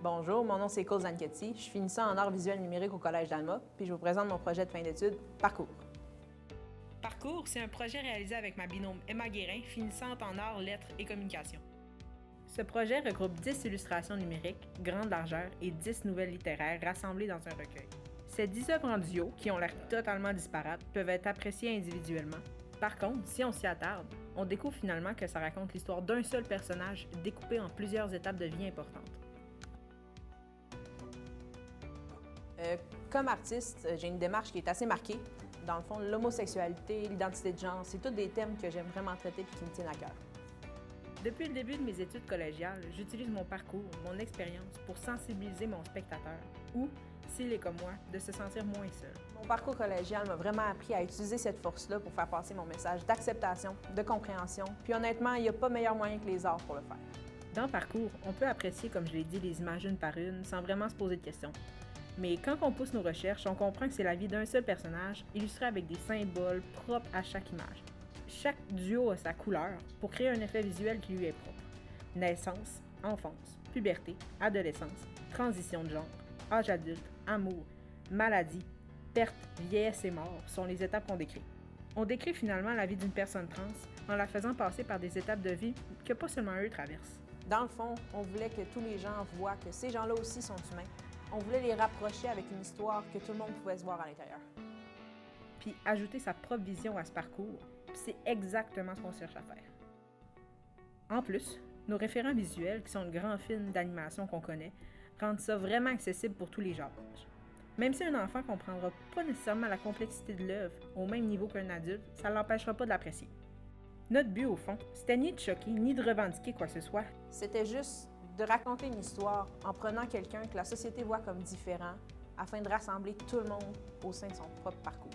Bonjour, mon nom c'est Cole Zanchetti. Je suis finissant en arts visuels numériques au Collège d'Alma, puis je vous présente mon projet de fin d'études, Parcours. Parcours, c'est un projet réalisé avec ma binôme Emma Guérin, finissante en arts, lettres et communication. Ce projet regroupe 10 illustrations numériques, grande largeur et 10 nouvelles littéraires rassemblées dans un recueil. Ces 10 œuvres en duo, qui ont l'air totalement disparates, peuvent être appréciées individuellement. Par contre, si on s'y attarde, on découvre finalement que ça raconte l'histoire d'un seul personnage découpé en plusieurs étapes de vie importantes. Comme artiste, j'ai une démarche qui est assez marquée. Dans le fond, l'homosexualité, l'identité de genre, c'est tous des thèmes que j'aime vraiment traiter et qui me tiennent à cœur. Depuis le début de mes études collégiales, j'utilise mon parcours, mon expérience pour sensibiliser mon spectateur ou, s'il est comme moi, de se sentir moins seul. Mon parcours collégial m'a vraiment appris à utiliser cette force-là pour faire passer mon message d'acceptation, de compréhension, puis honnêtement, il n'y a pas meilleur moyen que les arts pour le faire. Dans Parcours, on peut apprécier, comme je l'ai dit, les images une par une sans vraiment se poser de questions. Mais quand on pousse nos recherches, on comprend que c'est la vie d'un seul personnage, illustré avec des symboles propres à chaque image. Chaque duo a sa couleur pour créer un effet visuel qui lui est propre. Naissance, enfance, puberté, adolescence, transition de genre, âge adulte, amour, maladie, perte, vieillesse et mort sont les étapes qu'on décrit. On décrit finalement la vie d'une personne trans en la faisant passer par des étapes de vie que pas seulement eux traversent. Dans le fond, on voulait que tous les gens voient que ces gens-là aussi sont humains. On voulait les rapprocher avec une histoire que tout le monde pouvait se voir à l'intérieur. Puis ajouter sa propre vision à ce parcours, c'est exactement ce qu'on cherche à faire. En plus, nos référents visuels, qui sont de grands films d'animation qu'on connaît, rendent ça vraiment accessible pour tous les âges. Même si un enfant ne comprendra pas nécessairement la complexité de l'œuvre au même niveau qu'un adulte, ça ne l'empêchera pas de l'apprécier. Notre but, au fond, c'était ni de choquer, ni de revendiquer quoi que ce soit. C'était juste de raconter une histoire en prenant quelqu'un que la société voit comme différent afin de rassembler tout le monde au sein de son propre parcours.